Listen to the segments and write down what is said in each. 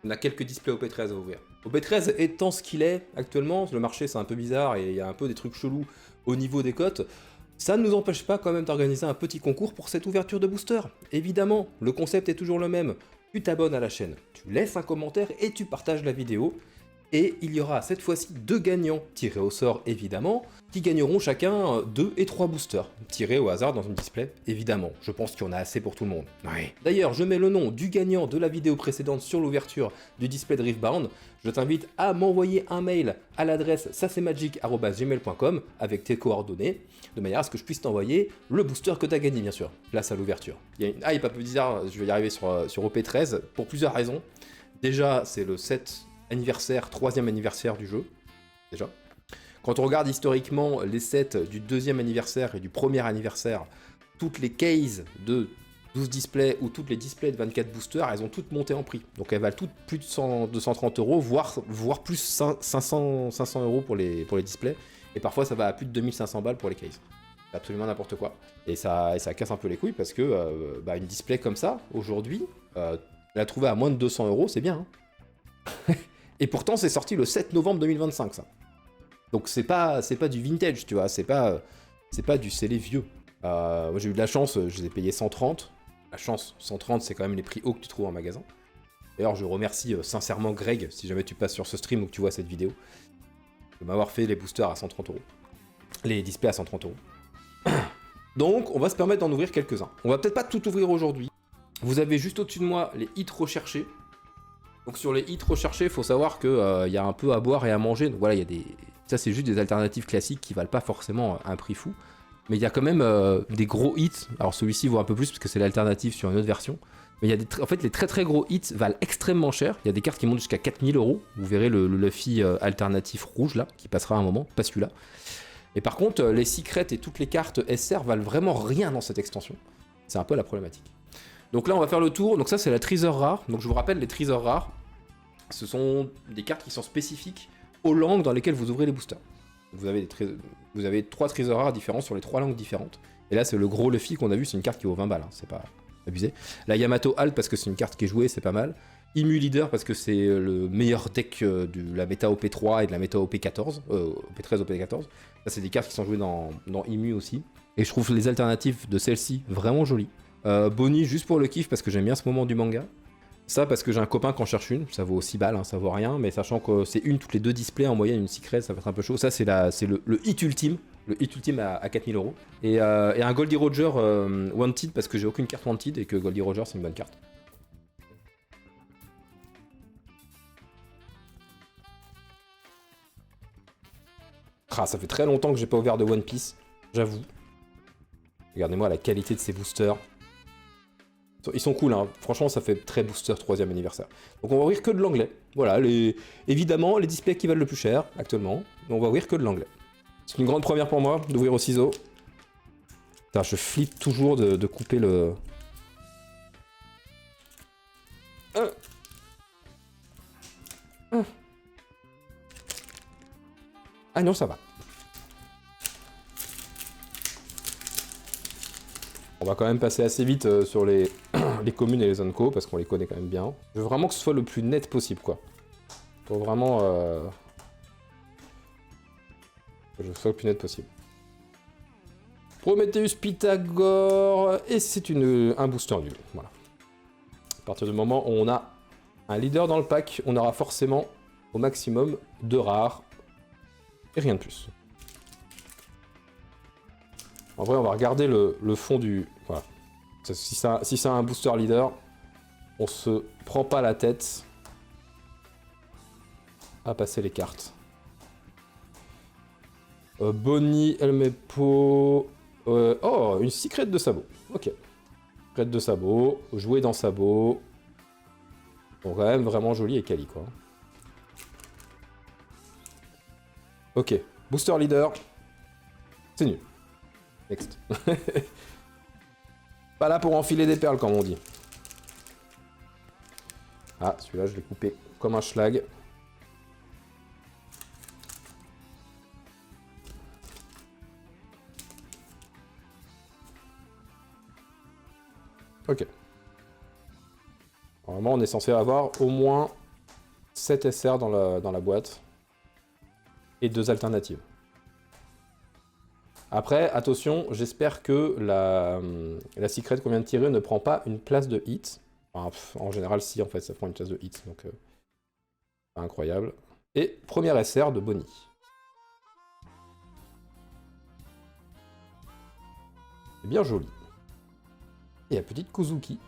On a quelques displays OP13 à ouvrir. OP13 étant ce qu'il est actuellement, le marché c'est un peu bizarre et il y a un peu des trucs chelous au niveau des cotes, ça ne nous empêche pas quand même d'organiser un petit concours pour cette ouverture de booster. Évidemment, le concept est toujours le même. Tu t'abonnes à la chaîne, tu laisses un commentaire et tu partages la vidéo. Et il y aura cette fois-ci 2 gagnants, tirés au sort évidemment, qui gagneront chacun 2 et 3 boosters, tirés au hasard dans une display, évidemment. Je pense qu'il y en a assez pour tout le monde. Ouais. D'ailleurs, je mets le nom du gagnant de la vidéo précédente sur l'ouverture du display de Riftbound. Je t'invite à m'envoyer un mail à l'adresse sasemagic@gmail.com avec tes coordonnées, de manière à ce que je puisse t'envoyer le booster que tu as gagné, bien sûr, place à l'ouverture. Il y a une hype un peu bizarre, je vais y arriver sur OP13, pour plusieurs raisons. Déjà, c'est le 3e anniversaire du jeu, déjà. Quand on regarde historiquement les sets du 2e anniversaire et du 1er anniversaire, toutes les cases de 12 displays ou toutes les displays de 24 boosters, elles ont toutes monté en prix. Donc elles valent toutes plus de 230 euros, voire plus 500 euros pour les displays. Et parfois ça va à plus de 2500 balles pour les cases. C'est absolument n'importe quoi. Et ça casse un peu les couilles parce que une display comme ça, aujourd'hui, la trouver à moins de 200 euros, c'est bien. Hein. Et pourtant, c'est sorti le 7 novembre 2025, ça. Donc c'est pas du vintage, tu vois, c'est pas les vieux. Moi j'ai eu de la chance, je les ai payés 130. La chance, 130, c'est quand même les prix hauts que tu trouves en magasin. D'ailleurs, je remercie sincèrement Greg, si jamais tu passes sur ce stream ou que tu vois cette vidéo, de m'avoir fait les boosters à 130 euros. Les displays à 130 euros. Donc, on va se permettre d'en ouvrir quelques-uns. On va peut-être pas tout ouvrir aujourd'hui. Vous avez juste au-dessus de moi les hits recherchés. Donc sur les hits recherchés, il faut savoir qu'il y a un peu à boire et à manger. Donc voilà, ça c'est juste des alternatives classiques qui valent pas forcément un prix fou. Mais il y a quand même des gros hits. Alors celui-ci vaut un peu plus parce que c'est l'alternative sur une autre version. Mais il y a en fait, les très très gros hits valent extrêmement cher. Il y a des cartes qui montent jusqu'à 4000 euros. Vous verrez le Luffy alternatif rouge là, qui passera à un moment, pas celui-là. Et par contre, les secrets et toutes les cartes SR valent vraiment rien dans cette extension. C'est un peu la problématique. Donc là, on va faire le tour. Donc ça, c'est la Treasure rare. Donc je vous rappelle, les Treasure rares, ce sont des cartes qui sont spécifiques aux langues dans lesquelles vous ouvrez les boosters. Vous avez 3 Treasure rares différents sur les 3 langues différentes. Et là, c'est le gros Luffy qu'on a vu, c'est une carte qui vaut 20 balles. Hein. C'est pas abusé. La Yamato Halt, parce que c'est une carte qui est jouée, c'est pas mal. Imu Leader, parce que c'est le meilleur deck de la méta OP3 et de la méta OP14. OP13, OP14. Ça, c'est des cartes qui sont jouées dans Imu aussi. Et je trouve les alternatives de celle-ci vraiment jolies. Bonnie juste pour le kiff parce que j'aime bien ce moment du manga. Ça parce que j'ai un copain qui en cherche une, ça vaut 6 balles, hein, ça vaut rien, mais sachant que c'est une toutes les 2 displays en moyenne, une secret, ça va être un peu chaud. Ça c'est le hit ultime, à 4000 euros. Et un Goldie Roger Wanted parce que j'ai aucune carte Wanted et que Goldie Roger c'est une bonne carte. Ah, ça fait très longtemps que j'ai pas ouvert de One Piece, j'avoue. Regardez-moi la qualité de ces boosters. Ils sont cool, hein. Franchement, ça fait très booster 3e anniversaire. Donc on va ouvrir que de l'anglais. Voilà, évidemment, les displays qui valent le plus cher, actuellement. On va ouvrir que de l'anglais. C'est une grande première pour moi, d'ouvrir au ciseau. Putain, je flippe toujours de couper le... Ah non, ça va. On va quand même passer assez vite sur les communes et les zones co, parce qu'on les connaît quand même bien. Je veux vraiment que ce soit le plus net possible, quoi. Faut vraiment... que ce soit le plus net possible. Prometheus Pythagore, et c'est un booster nul, voilà. À partir du moment où on a un leader dans le pack, on aura forcément au maximum 2 rares, et rien de plus. En vrai, on va regarder le fond du... Voilà. Si c'est un booster leader, on se prend pas la tête à passer les cartes. Bonnie, Elmepo... oh, une secret de sabot. Ok. Secret de sabot, jouer dans sabot. Bon, quand même vraiment joli et quali, quoi. Ok. Booster leader. C'est nul. Next. Pas là pour enfiler des perles, comme on dit. Ah, celui-là, je l'ai coupé comme un schlag. Ok. Normalement, on est censé avoir au moins 7 SR dans la boîte. Et 2 alternatives. Après, attention, j'espère que la secret qu'on vient de tirer ne prend pas une place de hit. Enfin, en général, si, en fait, ça prend une place de hit, donc incroyable. Et premier SR de Bonnie. C'est bien joli. Et la petite Kuzuki.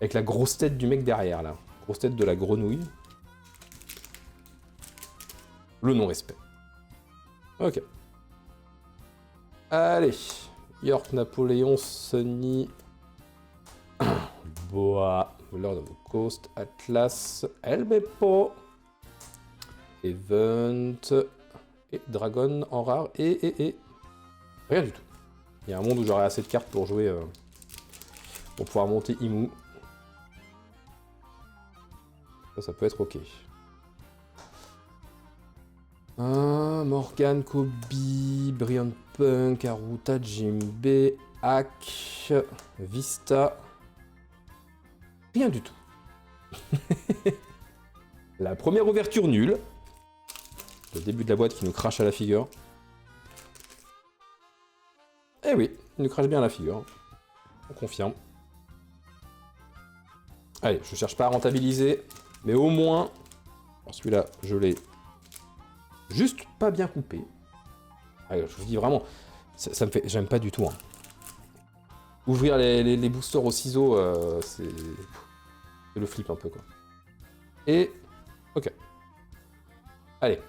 Avec la grosse tête du mec derrière, là. Grosse tête de la grenouille. Le non-respect. Ok. Allez. York, Napoléon, Sunny. Boa. Lord of the Coast, Atlas, El Beppo. Event. Et Dragon en rare. Et. Rien du tout. Il y a un monde où j'aurai assez de cartes pour jouer. Pour pouvoir monter Imu. Ça peut être ok. Morgan, Kobe, Brian Punk, Aruta, Jimbe, Hack, Vista. Rien du tout. La première ouverture nulle. Le début de la boîte qui nous crache à la figure. Eh oui, il nous crache bien à la figure. On confirme. Allez, je cherche pas à rentabiliser, mais au moins... Celui-là, je l'ai juste pas bien coupé. Allez, je vous dis vraiment, ça me fait... J'aime pas du tout. Hein. Ouvrir les boosters au ciseau, c'est le flip un peu, quoi. Et... Ok. Allez.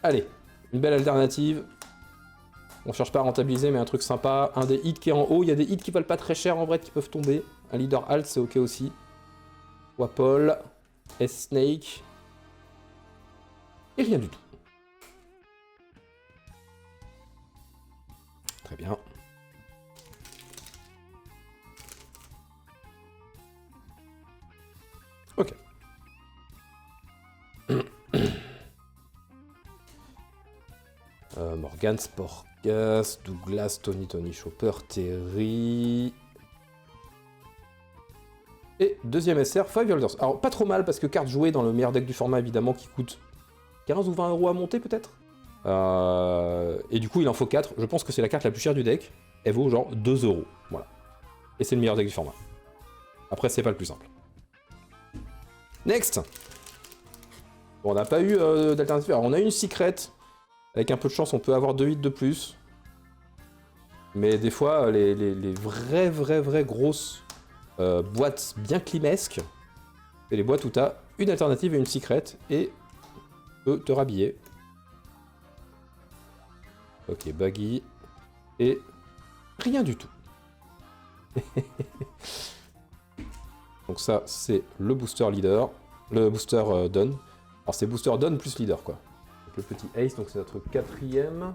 Allez. Une belle alternative. On cherche pas à rentabiliser, mais un truc sympa. Un des hits qui est en haut. Il y a des hits qui valent pas très cher, en vrai, qui peuvent tomber. Un leader alt, c'est ok aussi. Wapol. S-Snake. Et rien du tout. Très bien. Ok. Morgan, Sportgas, Douglas, Tony Chopper, Terry... Et deuxième SR, 5 Elders. Alors pas trop mal parce que carte jouée dans le meilleur deck du format évidemment qui coûte 15 ou 20 euros à monter peut-être. Et du coup il en faut 4. Je pense que c'est la carte la plus chère du deck. Elle vaut genre 2 euros. Voilà. Et c'est le meilleur deck du format. Après c'est pas le plus simple. Next. Bon, on n'a pas eu d'alternative. Alors on a eu une secret. Avec un peu de chance on peut avoir 2 hits de plus. Mais des fois les vraies grosses boîtes bien climesques, c'est les boîtes où tu as une alternative et une secret et peut te rhabiller. Ok, buggy. Et rien du tout. Donc ça, c'est le booster leader. Le booster done. Alors c'est booster done plus leader, quoi. Donc le petit ace, donc c'est notre 4ème.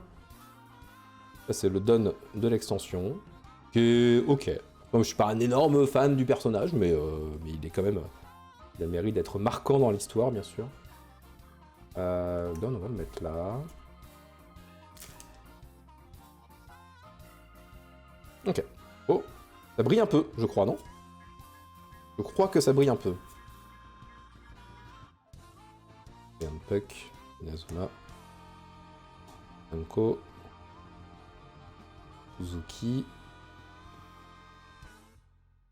Ça, c'est le done de l'extension. Qui est ok. Je suis pas un énorme fan du personnage, mais il est quand même... Il a le mérite d'être marquant dans l'histoire, bien sûr. Don, on va le mettre là. Ok. Oh, ça brille un peu, je crois, non? Je crois que ça brille un peu. Puck, Inazuma, Anko, Suzuki...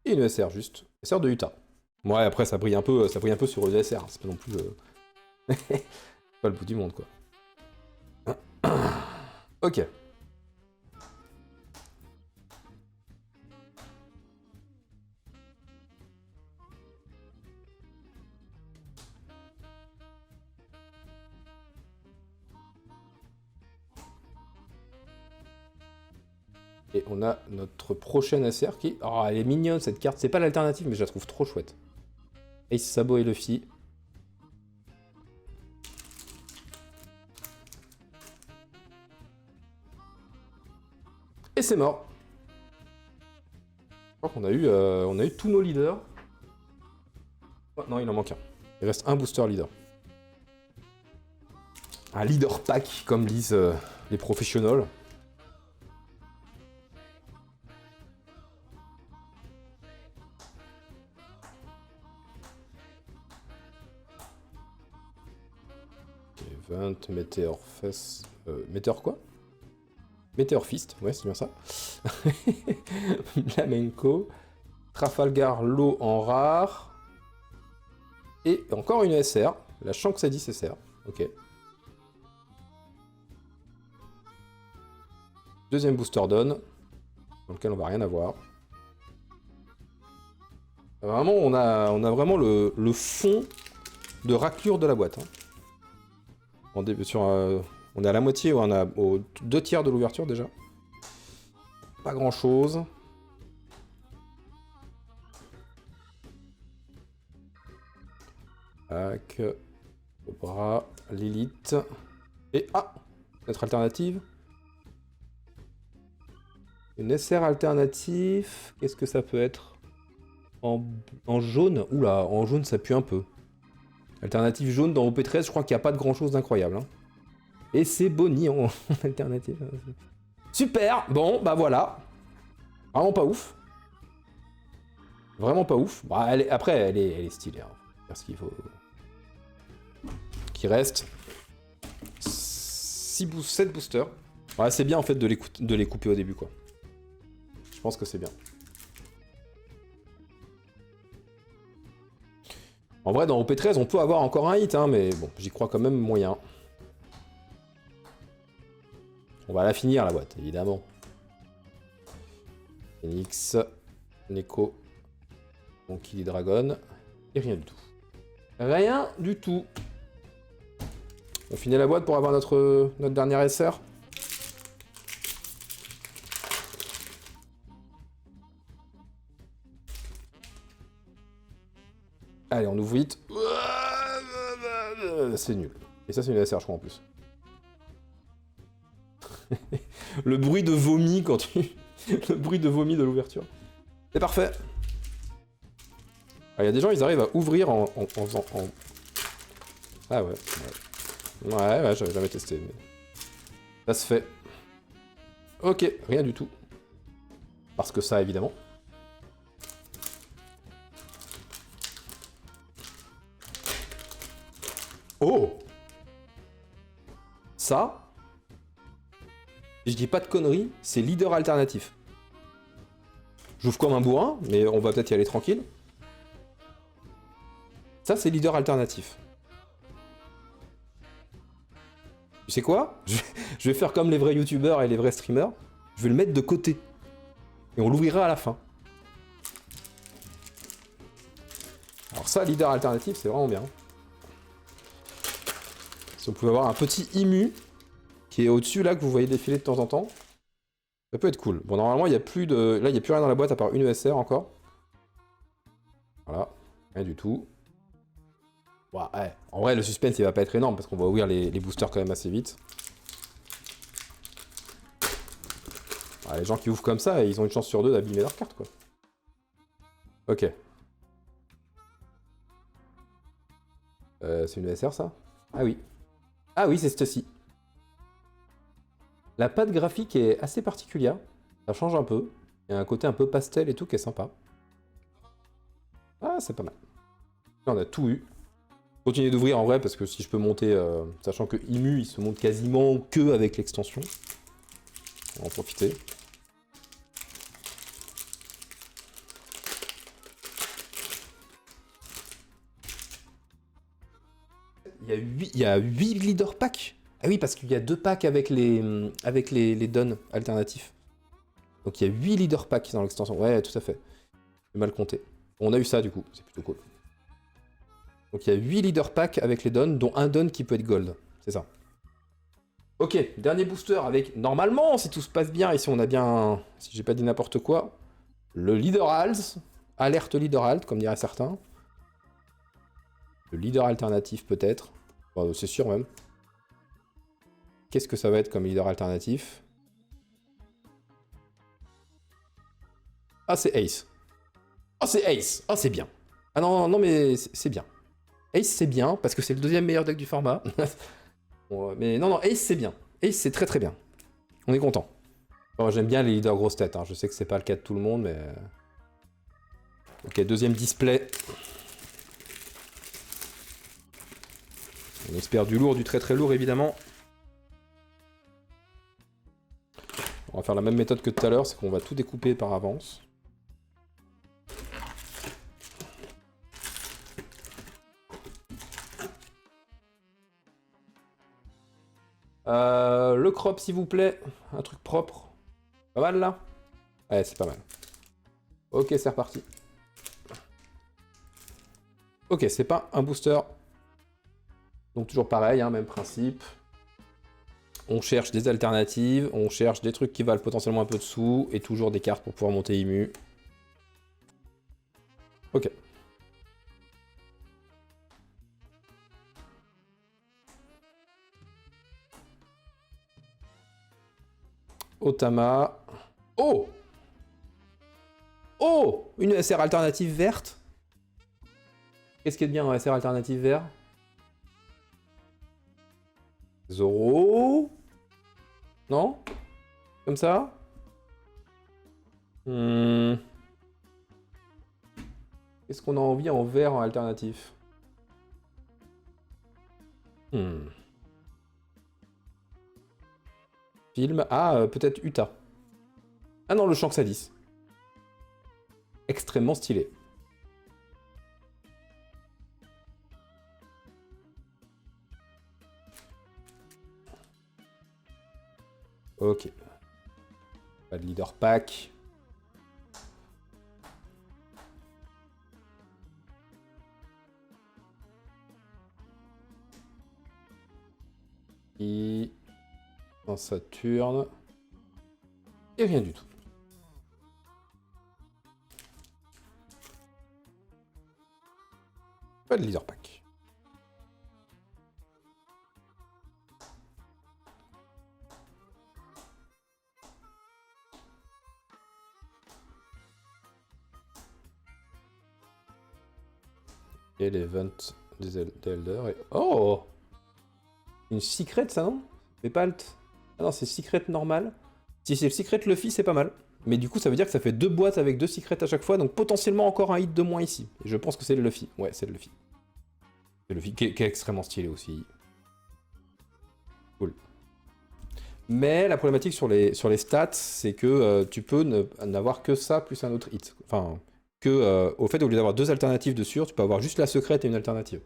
Et une SR juste. SR de Utah. Ouais, après ça brille un peu sur le SR. C'est pas non plus pas le bout du monde, quoi. Ok. Et on a notre prochaine SR qui... Oh, elle est mignonne cette carte. C'est pas l'alternative, mais je la trouve trop chouette. Ace, Sabo et Luffy. Et c'est mort. Je crois qu'on a eu tous nos leaders. Oh, non, il en manque un. Il reste un booster leader. Un leader pack, comme disent les professionnels. Vent, Météor Fest... Météor quoi? Météor Fist, ouais c'est bien ça. Flamenco. Trafalgar Law en rare. Et encore une SR. La Shanks 10 SR. Ok. Deuxième booster donne. Dans lequel on va rien avoir. Vraiment, on a vraiment le fond de raclure de la boîte. Hein. On est à la moitié, on a aux 2/3 de l'ouverture déjà. Pas grand chose. Tac. Cobra, Lilith. Et ah, notre alternative. Une SR alternative. Qu'est-ce que ça peut être? En jaune? Oula, en jaune ça pue un peu. Alternative jaune dans OP13, je crois qu'il n'y a pas de grand chose d'incroyable. Hein. Et c'est Bonnie en alternative. Super. Bon, bah voilà. Vraiment pas ouf. Vraiment pas ouf. Bah, après, elle est stylée. Hein. Parce qu'il faut... Qu'il reste 7 boosters. Ouais, c'est bien en fait de les couper au début, quoi. Je pense que c'est bien. En vrai, dans OP13, on peut avoir encore un hit, hein, mais bon, j'y crois quand même moyen. On va la finir, la boîte, évidemment. Phoenix, Neko, Monkey Dragon, et rien du tout. Rien du tout. On finit la boîte pour avoir notre dernière SR. Allez, on ouvre vite. C'est nul. Et ça, c'est une SR, je crois, en plus. Le bruit de vomi quand tu... Le bruit de vomi de l'ouverture. C'est parfait. Il y a des gens, ils arrivent à ouvrir en faisant... Ah ouais. Ouais, j'avais jamais testé. Mais... Ça se fait. Ok, rien du tout. Parce que ça, évidemment. Oh! Ça, je dis pas de conneries, c'est leader alternatif. J'ouvre comme un bourrin, mais on va peut-être y aller tranquille. Ça, c'est leader alternatif. Tu sais quoi? Je vais faire comme les vrais youtubeurs et les vrais streamers. Je vais le mettre de côté. Et on l'ouvrira à la fin. Alors ça, leader alternatif, c'est vraiment bien. Si on pouvait avoir un petit IMU qui est au-dessus, là, que vous voyez défiler de temps en temps, ça peut être cool. Bon, normalement, il n'y a plus de... Là, il n'y a plus rien dans la boîte à part une ESR encore. Voilà, rien du tout. Bon, ouais. En vrai, le suspense, il va pas être énorme, parce qu'on va ouvrir les boosters quand même assez vite. Ah, les gens qui ouvrent comme ça, ils ont une chance sur deux d'abîmer leur carte, quoi. Ok. C'est une ESR, ça? Ah oui. Ah oui, c'est ceci. La patte graphique est assez particulière. Ça change un peu. Il y a un côté un peu pastel et tout qui est sympa. Ah, c'est pas mal. Là, on a tout eu. Continuer d'ouvrir en vrai, parce que si je peux monter... sachant que IMU, il se monte quasiment que avec l'extension. On va en profiter. Il y a 8 leader packs. Ah oui, parce qu'il y a 2 packs avec les dons alternatifs. Donc il y a 8 leader packs dans l'extension. Ouais, tout à fait. J'ai mal compté. On a eu ça du coup, c'est plutôt cool. Donc il y a 8 leader packs avec les dons, dont un don qui peut être gold. C'est ça. Ok, dernier booster avec, normalement, si tout se passe bien, et si on a bien, si j'ai pas dit n'importe quoi, le leader alt, alerte leader alt, comme diraient certains. Le leader alternatif peut-être. Bon, c'est sûr même. Qu'est-ce que ça va être comme leader alternatif? Ah, c'est Ace. Oh, c'est Ace. Oh, c'est bien. Ah non, non, mais c'est bien. Ace, c'est bien, parce que c'est le deuxième meilleur deck du format. Bon, mais non, non, Ace, c'est bien. Ace, c'est très très bien. On est content. Bon, j'aime bien les leaders grosses têtes. Hein. Je sais que c'est pas le cas de tout le monde, mais... Ok, deuxième display. On espère du lourd, du très très lourd évidemment. On va faire la même méthode que tout à l'heure, c'est qu'on va tout découper par avance. Le crop s'il vous plaît, un truc propre. Pas mal là? Ouais, c'est pas mal. Ok, c'est reparti. Ok, c'est pas un booster. Donc toujours pareil, hein, même principe. On cherche des alternatives, on cherche des trucs qui valent potentiellement un peu de sous, et toujours des cartes pour pouvoir monter Imu. Ok. Otama. Oh! Oh! Une SR alternative verte? Qu'est-ce qui est bien en SR alternative vert? Zoro? Non? Comme ça? Qu'est-ce qu'on a envie en vert en alternatif? Film. Ah, peut-être Utah. Ah non, le Shanks à 10. Extrêmement stylé. Ok. Pas de leader pack. Et... un Saturne. Et rien du tout. Pas de leader pack. Et l'event des Elders et... Oh! Une secret ça non? Mais pas alt. Ah non, c'est secret normal. Si c'est le secret Luffy, c'est pas mal. Mais du coup, ça veut dire que ça fait 2 boîtes avec 2 secrets à chaque fois, donc potentiellement encore un hit de moins ici. Et je pense que c'est le Luffy. Ouais, c'est le Luffy. C'est le Luffy qui est extrêmement stylé aussi. Cool. Mais la problématique sur les stats, c'est que tu peux n'avoir que ça plus un autre hit. Enfin, que au fait, au lieu d'avoir 2 alternatives de sûr, tu peux avoir juste la secrète et une alternative.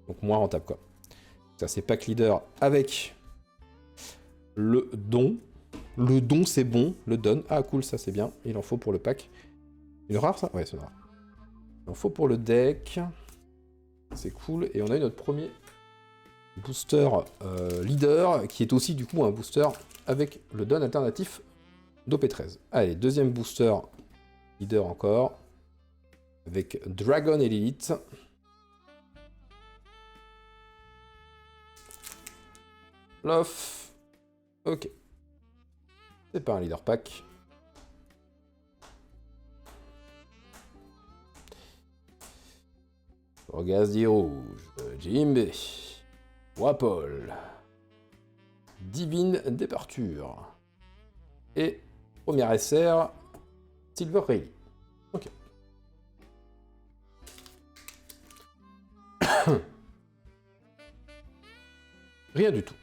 Donc moins rentable, quoi. Ça, c'est pack leader avec le don. Le don, c'est bon. Le don. Ah, cool, ça, c'est bien. Il en faut pour le pack. Une rare, ça? Ouais, c'est une rare. Il en faut pour le deck. C'est cool. Et on a eu notre premier booster leader, qui est aussi, du coup, un booster avec le don alternatif d'OP13. Allez, deuxième booster leader encore. Avec Dragon Elite. Lof. Ok. C'est pas un leader pack. Orgasdi rouge. Jimbe. Wapol. Divine Départure. Et première SR, Silver Rayleigh. Ok. Rien du tout.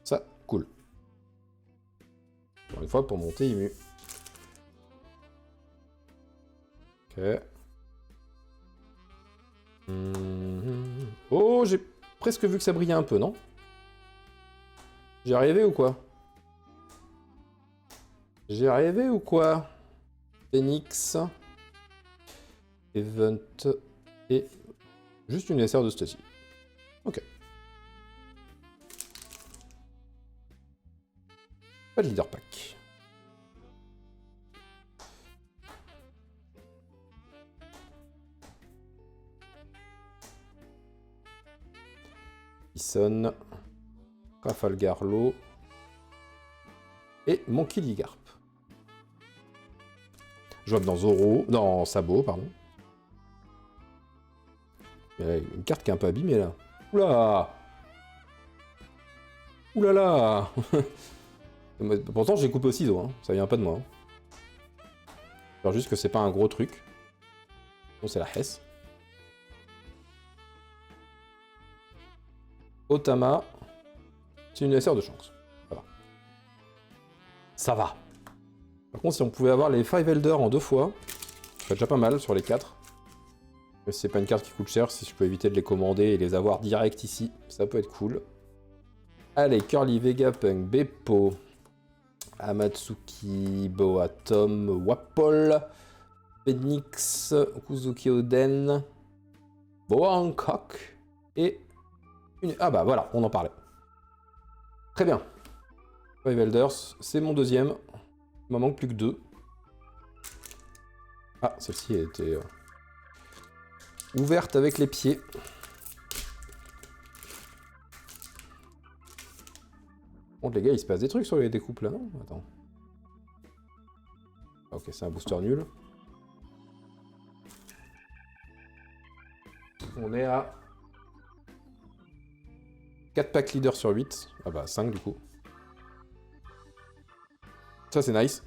Ça, cool. Encore une fois, pour monter Imu. Ok. Oh, j'ai presque vu que ça brillait un peu, non? J'ai rêvé ou quoi? J'ai rêvé ou quoi? Phoenix. Event. Et juste une SR de Stacy. Ok. Pas de leader pack. Ison. Trafalgar-Law. Et Monkey D. Garp. Jouable dans Zoro. Dans Sabot, pardon. Il y a une carte qui est un peu abîmée là. Oula! Oulala! Pourtant j'ai coupé au ciseau, hein. Ça vient pas de moi. Hein. J'espère juste que c'est pas un gros truc. Bon, c'est la Hesse. Otama. C'est une SR de chance. Ça va. Ça va. Par contre, si on pouvait avoir les 5 Elders en 2 fois, ça serait déjà pas mal sur les 4. Mais si c'est pas une carte qui coûte cher, si je peux éviter de les commander et les avoir direct ici, ça peut être cool. Allez, Curly, Vegapunk, Beppo, Amatsuki, Boatom, Wapol, Phoenix, Kuzuki Oden, Boa Hancock et une... Ah bah voilà, on en parlait. Très bien. Five Elders, c'est mon deuxième. Il m'en manque plus que 2. Ah, celle-ci a été ouverte avec les pieds. Bon, les gars, il se passe des trucs sur les découpes là, non? Attends. Ok, c'est un booster nul. On est à 4 packs leaders sur 8. Ah bah 5 du coup. Ça c'est nice.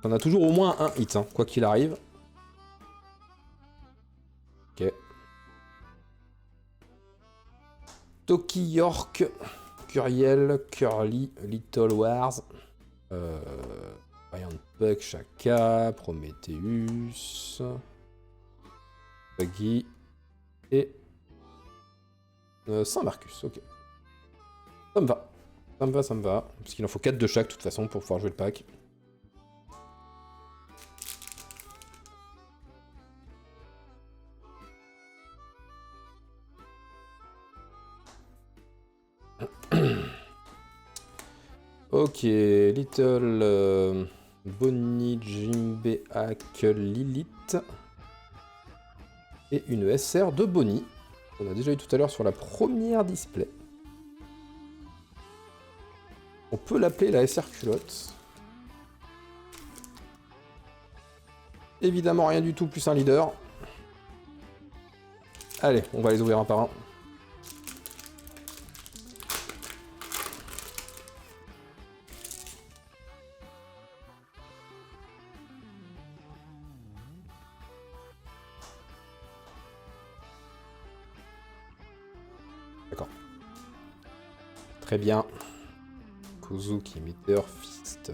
On a toujours au moins un hit, hein, quoi qu'il arrive. Ok. Toki York, Curiel, Curly, Little Wars, Giant Puck, Shaka, Prometheus, Buggy et Saint Marcus, ok. Ça me va. Ça me va, ça me va. Parce qu'il en faut 4 de chaque de toute façon pour pouvoir jouer le pack. Ok, Little Bonnie, Jimbe, Hack, Lilith. Et une SR de Bonnie. On a déjà eu tout à l'heure sur la première display. On peut l'appeler la SR culotte. Évidemment rien du tout plus un leader. Allez, on va les ouvrir un par un. D'accord. Très bien. Kuzuki, Meteor, Fist.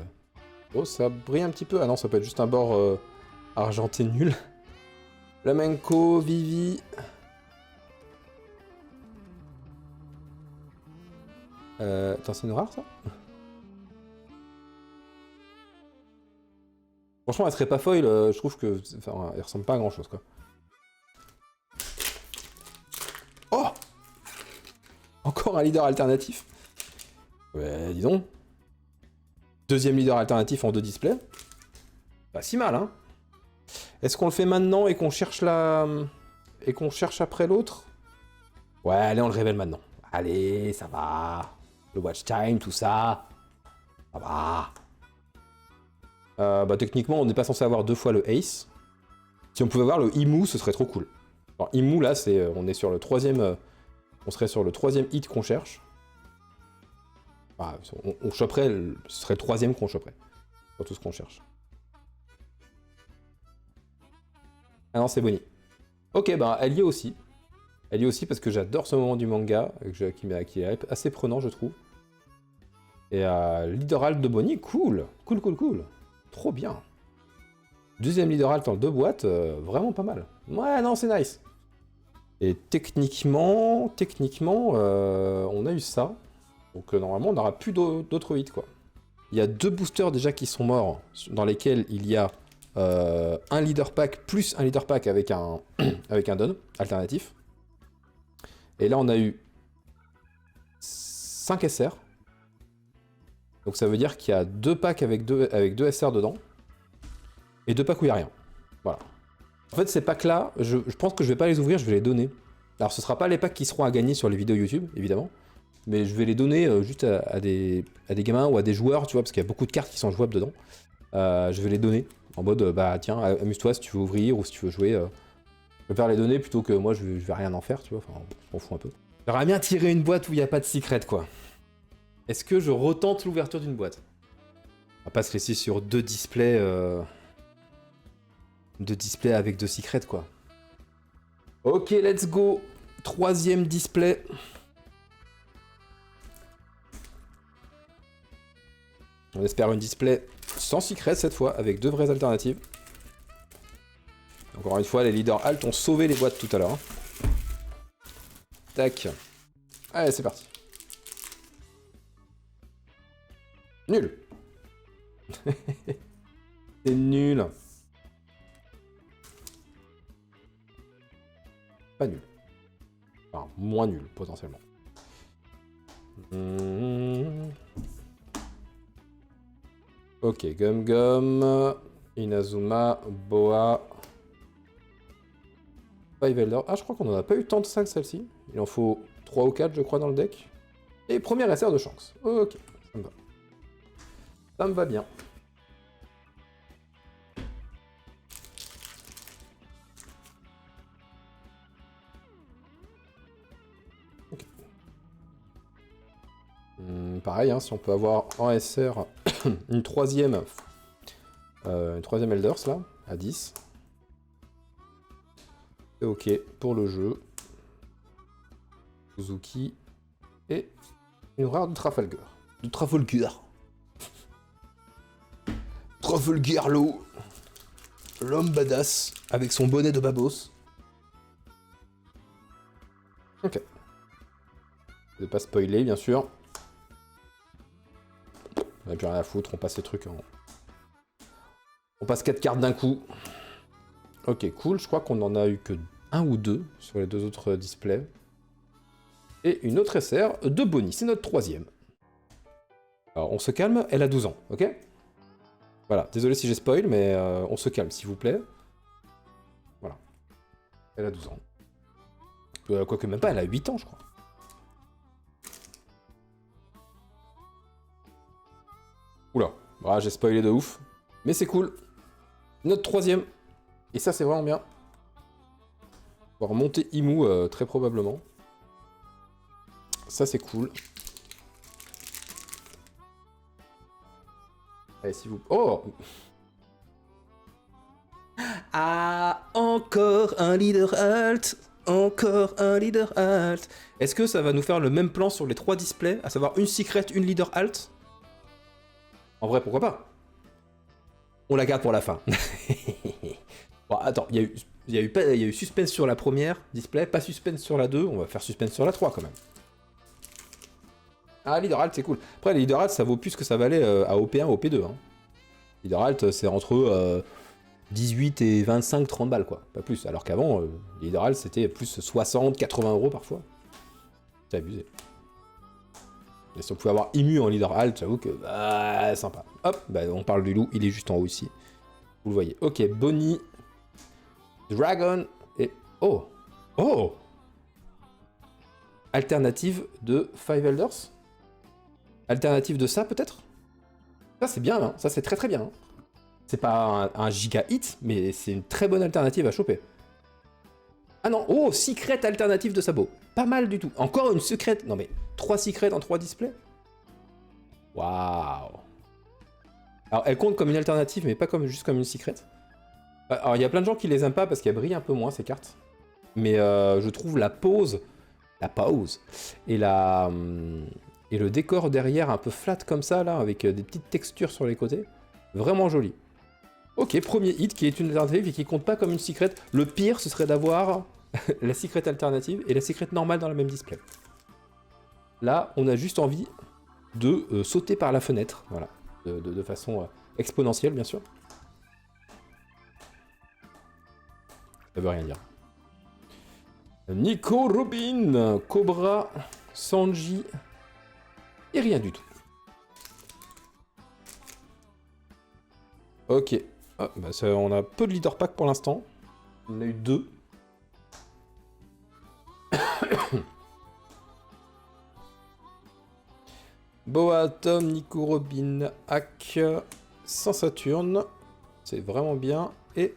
Oh, ça brille un petit peu. Ah non, ça peut être juste un bord argenté nul. Flamenco, Vivi. Attends, c'est une rare, ça? Franchement, elle serait pas foil, je trouve que... Enfin, elle ressemble pas à grand-chose, quoi. Oh! Encore un leader alternatif. Ouais, dis donc. Deuxième leader alternatif en 2 displays. Pas si mal, hein. Est-ce qu'on le fait maintenant et qu'on cherche la... Et qu'on cherche après l'autre? Ouais, allez, on le révèle maintenant. Allez, ça va. Le watch time, tout ça. Ça va. Bah techniquement, on n'est pas censé avoir 2 fois le ace. Si on pouvait avoir le Imu, ce serait trop cool. Alors Imu, là, c'est, on est sur le 3ème... on serait sur le 3ème hit qu'on cherche. Bah, on choperait, ce serait le 3ème qu'on choperait. Sur tout ce qu'on cherche. Ah non, c'est Bonnie. Ok, bah elle y est aussi. Elle y est aussi parce que j'adore ce moment du manga, qui est assez prenant, je trouve. Et leader alt de Bonnie, cool. Cool, cool, cool. Trop bien. Deuxième leader alt en 2 boîtes, vraiment pas mal. Ouais, non, c'est nice. Et techniquement, on a eu ça. Donc normalement, on n'aura plus d'autres hits, quoi. Il y a 2 boosters déjà qui sont morts, dans lesquels il y a un leader pack plus un leader pack avec un, avec un don alternatif. Et là, on a eu 5 SR. Donc ça veut dire qu'il y a 2 packs avec 2 SR dedans. Et 2 packs où il n'y a rien. Voilà. En fait, ces packs-là, je pense que je vais pas les ouvrir, je vais les donner. Alors, ce sera pas les packs qui seront à gagner sur les vidéos YouTube, évidemment. Mais je vais les donner juste à des gamins ou à des joueurs, tu vois, parce qu'il y a beaucoup de cartes qui sont jouables dedans. Je vais les donner en mode, bah tiens, amuse-toi si tu veux ouvrir ou si tu veux jouer. Je préfère les donner plutôt que moi, je vais rien en faire, tu vois. Enfin, je m'en fous un peu. J'aurais bien tiré une boîte où il n'y a pas de secret, quoi. Est-ce que je retente l'ouverture d'une boîte? On va pas se laisser sur 2 displays... 2 displays avec 2 secrets, quoi. Ok, let's go. Troisième display. On espère une display sans secret cette fois, avec 2 vraies alternatives. Encore une fois, les leaders alt ont sauvé les boîtes tout à l'heure. Hein. Tac. Allez, c'est parti. Nul. C'est nul. Pas nul. Enfin, moins nul, potentiellement. Ok, Gum Gum, Inazuma, Boa, Five Elder. Ah, je crois qu'on en a pas eu tant de ça que celle-ci. Il en faut 3 ou 4, je crois, dans le deck. Et premier SR de chance. Ok, ça me va. Ça me va bien. Okay. Pareil, hein, si on peut avoir en SR une troisième Elders, là, à 10. C'est ok pour le jeu. Suzuki et une rare de Trafalgar. De Trafalgar. Trafalgar Law. L'homme badass avec son bonnet de babos. Ok. Je vais pas spoiler, bien sûr. On n'a plus rien à foutre, on passe ces trucs en... On passe 4 cartes d'un coup. Ok, cool. Je crois qu'on en a eu que 1 ou 2 sur les 2 autres displays. Et une autre SR de Bonnie. C'est notre troisième. Alors, on se calme, elle a 12 ans, ok? Voilà, désolé si j'ai spoil, mais on se calme, s'il vous plaît. Voilà. Elle a 12 ans. Quoique même pas, elle a 8 ans, je crois. Oula, voilà, j'ai spoilé de ouf. Mais c'est cool. Notre troisième. Et ça, c'est vraiment bien. On va remonter Imu, très probablement. Ça, c'est cool. Allez, s'il vous... Oh! Ah, encore un leader alt. Encore un leader alt. Est-ce que ça va nous faire le même plan sur les 3 displays, à savoir une secret, une leader alt? En vrai, pourquoi pas? On la garde pour la fin. Bon, attends, il y a eu suspense sur la première display, pas suspense sur la 2, on va faire suspense sur la 3 quand même. Ah, Leader Alt, c'est cool. Après, les Leader Alt, ça vaut plus que ça valait à OP1, OP2. Hein. Leader Alt, c'est entre 18 et 25, 30 balles, quoi. Pas plus. Alors qu'avant, Leader Alt, c'était plus 60, 80 euros parfois. C'est abusé. Et si on pouvait avoir Imu en Leader Alt, j'avoue que... Bah, sympa. Hop, bah, on parle du loup, il est juste en haut ici. Vous le voyez. Ok, Bonnie, Dragon et... Oh! Oh! Alternative de Five Elders? Alternative de ça, peut-être? Ça, c'est bien, hein. Ça, c'est très très bien. Hein. C'est pas un giga hit, mais c'est une très bonne alternative à choper. Ah non, oh, secret alternative de sabot. Pas mal du tout. Encore une secret. Non mais, 3 secrets en 3 displays? Waouh. Alors, elle compte comme une alternative, mais pas comme, juste comme une secret. Alors, il y a plein de gens qui les aiment pas parce qu'elles brillent un peu moins, ces cartes. Mais je trouve la pose et la... Et le décor derrière un peu flat comme ça, là, avec des petites textures sur les côtés. Vraiment joli. Ok, premier hit qui est une alternative et qui compte pas comme une secret. Le pire, ce serait d'avoir la secret alternative et la secret normale dans le même display. Là, on a juste envie de sauter par la fenêtre, voilà. De façon exponentielle, bien sûr. Ça veut rien dire. Nico Robin, Cobra, Sanji... Et rien du tout. Ok. Ah, bah ça, on a peu de leader pack pour l'instant. On a eu 2. Boa, Tom, Nico, Robin, Hack, sans Saturne. C'est vraiment bien. Et...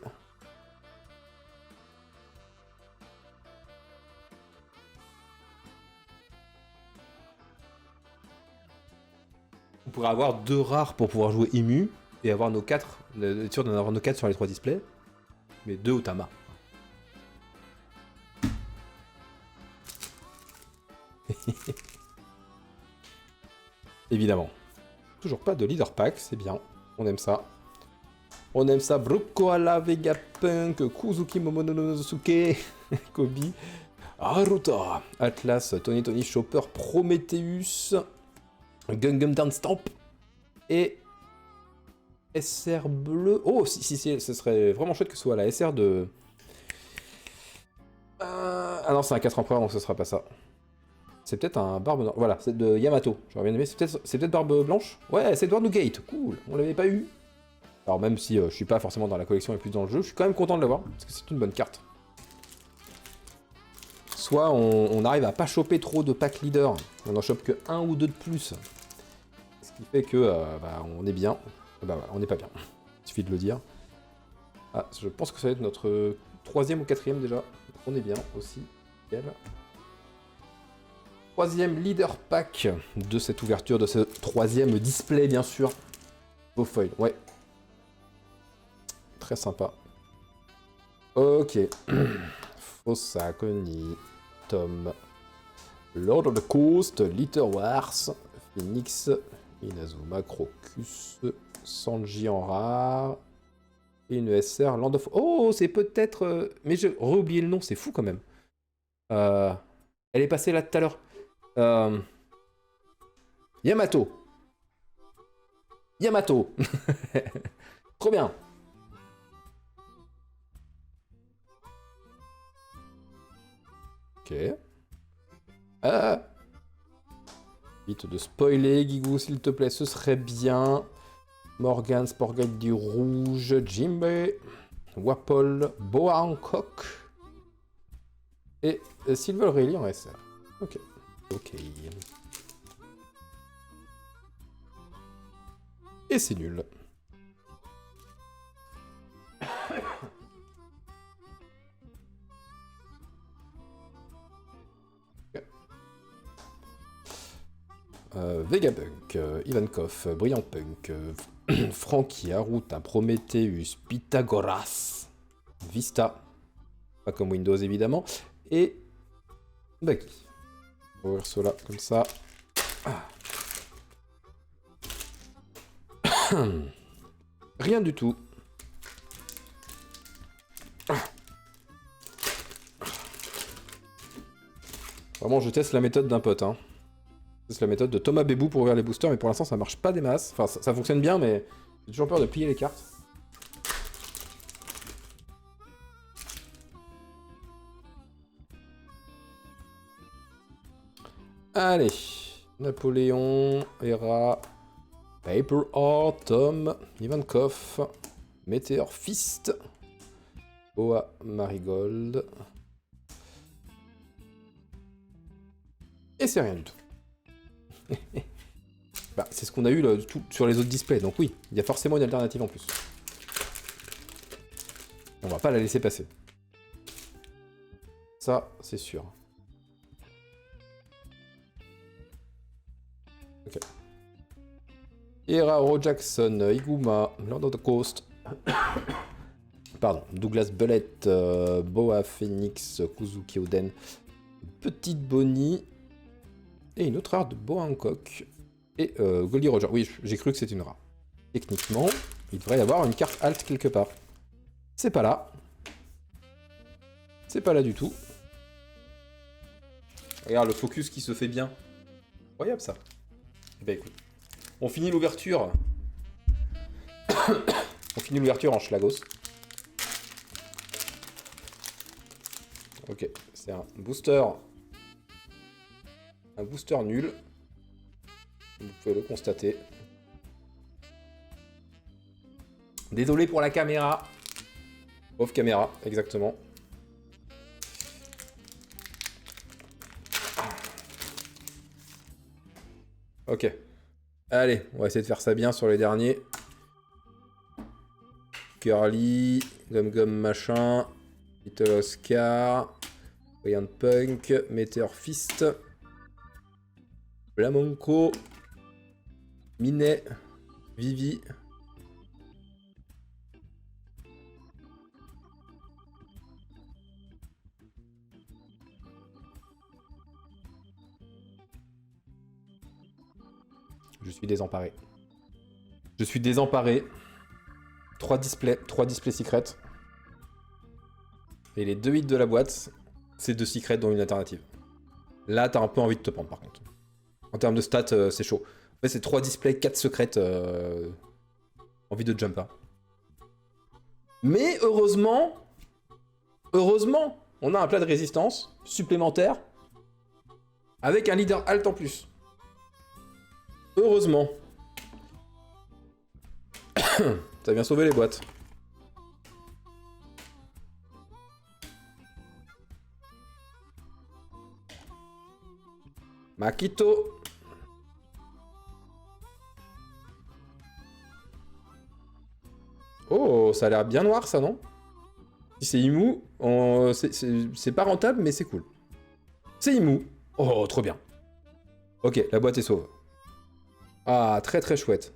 on pourrait avoir 2 rares pour pouvoir jouer Imu et avoir nos 4, être sûr d'en avoir nos 4 sur les 3 displays, mais 2 Otama. Évidemment. Toujours pas de leader pack, c'est bien. On aime ça. On aime ça. Brokoala, Vegapunk, Kuzuki Momonosuke, Kobe, Haruta, Atlas, Tony Chopper, Prometheus, Gungam Down Stamp et SR bleu. Oh, si, ce serait vraiment chouette que ce soit la SR de... Ah non, c'est un 4 empereurs, donc ce sera pas ça. C'est peut-être un barbe... noire. Voilà, c'est de Yamato. J'aurais bien aimé. C'est peut-être barbe blanche. Ouais, c'est Edward Newgate. Cool. On l'avait pas eu. Alors même si je suis pas forcément dans la collection et plus dans le jeu, je suis quand même content de l'avoir. Parce que c'est une bonne carte. Soit on arrive à pas choper trop de pack leader. On en chope que 1 ou 2 de plus. Ce qui fait que bah, on est bien. Bah on n'est pas bien. Il suffit de le dire. Ah, je pense que ça va être notre 3e ou 4e déjà. On est bien aussi. Nickel. 3e leader pack de cette ouverture, de ce 3e display, bien sûr. Beau foil, ouais. Très sympa. Ok. Fossa, Connie, Tom, Lord of the Coast, Litter Wars, Phoenix, Inazuma, Crocus, Sanji en rare, et une SR, Land of... Oh, c'est peut-être... Mais j'ai oublié le nom, c'est fou quand même. Elle est passée là tout à l'heure. Yamato. Yamato. Trop bien. Ok. Vite de spoiler, Guigou, s'il te plaît, ce serait bien. Morgan, Sporgate du rouge, Jimbe, Wapol, Boa Hancock et Silver Rayleigh en SR. Ok. Ok. Et c'est nul. Vegapunk, Ivankov, Brillant Punk, Frankie, Haruta, Prometheus, Pythagoras, Vista, pas comme Windows évidemment, et Baki. On va ouvrir cela comme ça. Rien du tout. Vraiment, je teste la méthode d'un pote. Hein. C'est la méthode de Thomas Bébou pour ouvrir les boosters, mais pour l'instant ça marche pas des masses. Enfin, ça fonctionne bien, mais j'ai toujours peur de plier les cartes. Allez. Napoléon, Hera, Paper Heart, Tom, Ivankov, Meteor Fist, Boa Marigold. Et c'est rien du tout. Bah, c'est ce qu'on a eu là, tout, sur les autres displays, donc oui, il y a forcément une alternative en plus. On va pas la laisser passer. Ça, c'est sûr. Ok. Hera, Oro Jackson, Iguma, Lord of the Coast. Pardon, Douglas Bullet, Boa Phoenix, Kuzuki Oden, Petite Bonnie. Et une autre rare de Boa Hancock. Et Goldie Roger. Oui, j'ai cru que c'était une rare. Techniquement, il devrait y avoir une carte alt quelque part. C'est pas là. C'est pas là du tout. Regarde le focus qui se fait bien. Incroyable ça. Eh ben écoute, on finit l'ouverture. On finit l'ouverture en Schlagos. Ok, c'est un booster. Un booster nul. Vous pouvez le constater. Désolé pour la caméra. Off caméra, exactement. Ok. Allez, on va essayer de faire ça bien sur les derniers. Curly, Gum Gum machin, Little Oscar, Brilliant Punk, Meteor Fist, Blamonco, Minet, Vivi. Je suis désemparé. Je suis désemparé. 3 displays secrets. Et les 2 hits de la boîte, c'est 2 secrets dont une alternative. Là, t'as un peu envie de te prendre par contre. En termes de stats, c'est chaud. En fait, c'est 3 displays, 4 secrets. Envie de jump pas. Mais heureusement, on a un plat de résistance supplémentaire avec un leader alt en plus. Heureusement. Ça vient sauver les boîtes. Makito. Oh, ça a l'air bien noir ça, non? Si c'est Imu, c'est pas rentable, mais c'est cool. C'est Imu. Oh, trop bien. Ok, la boîte est sauve. Ah, très très chouette.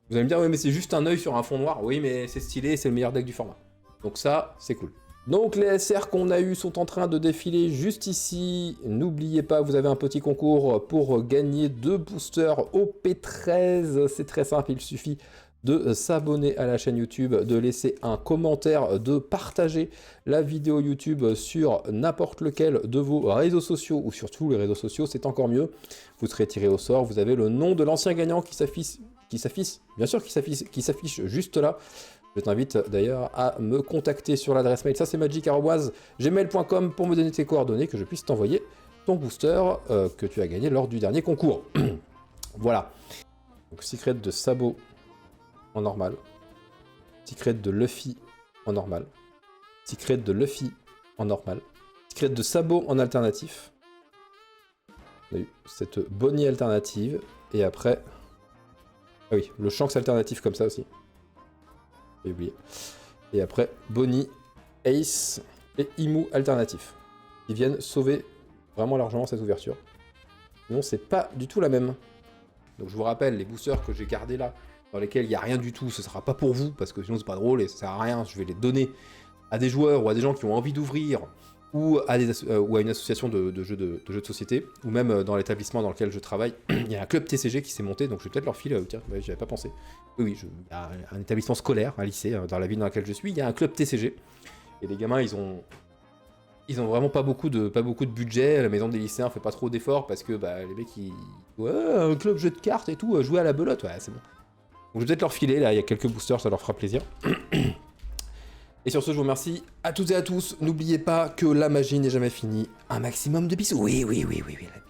Vous allez me dire, oui, mais c'est juste un œil sur un fond noir. Oui, mais c'est stylé, c'est le meilleur deck du format. Donc ça, c'est cool. Donc les SR qu'on a eu sont en train de défiler juste ici. N'oubliez pas, vous avez un petit concours pour gagner 2 boosters OP13. C'est très simple, il suffit de s'abonner à la chaîne YouTube, de laisser un commentaire, de partager la vidéo YouTube sur n'importe lequel de vos réseaux sociaux ou sur tous les réseaux sociaux, c'est encore mieux. Vous serez tiré au sort, vous avez le nom de l'ancien gagnant qui s'affiche, bien sûr qui s'affiche juste là. Je t'invite d'ailleurs à me contacter sur l'adresse mail, ça c'est magic@gmail.com pour me donner tes coordonnées, que je puisse t'envoyer ton booster que tu as gagné lors du dernier concours. Voilà. Donc secret de sabot en normal. Secret de Luffy en normal. Secret de Luffy en normal. Secret de sabot en alternatif. On a eu cette Bonnie alternative. Et après... Ah oui, le Shanks alternatif comme ça aussi. J'ai oublié. Et après, Bonnie, Ace et Imu alternatif. Ils viennent sauver vraiment largement cette ouverture. Sinon, c'est pas du tout la même. Donc je vous rappelle, les boosters que j'ai gardés là, dans lesquels il n'y a rien du tout, ce sera pas pour vous, parce que sinon c'est pas drôle et ça sert à rien. Je vais les donner à des joueurs ou à des gens qui ont envie d'ouvrir, ou à une association de jeux de société, ou même dans l'établissement dans lequel je travaille. Il y a un club TCG qui s'est monté, donc je vais peut-être leur filer, tiens, j'y avais pas pensé. Oui, il y a un établissement scolaire, un lycée, dans la ville dans laquelle je suis, il y a un club TCG, et les gamins, ils ont vraiment pas beaucoup de budget, la maison des lycéens fait pas trop d'efforts, parce que les mecs, ouais, un club jeu de cartes et tout, jouer à la belote, ouais, c'est bon. Donc je vais peut-être leur filer, là, il y a quelques boosters, ça leur fera plaisir. Et sur ce, je vous remercie à toutes et à tous. N'oubliez pas que la magie n'est jamais finie. Un maximum de bisous. Oui, la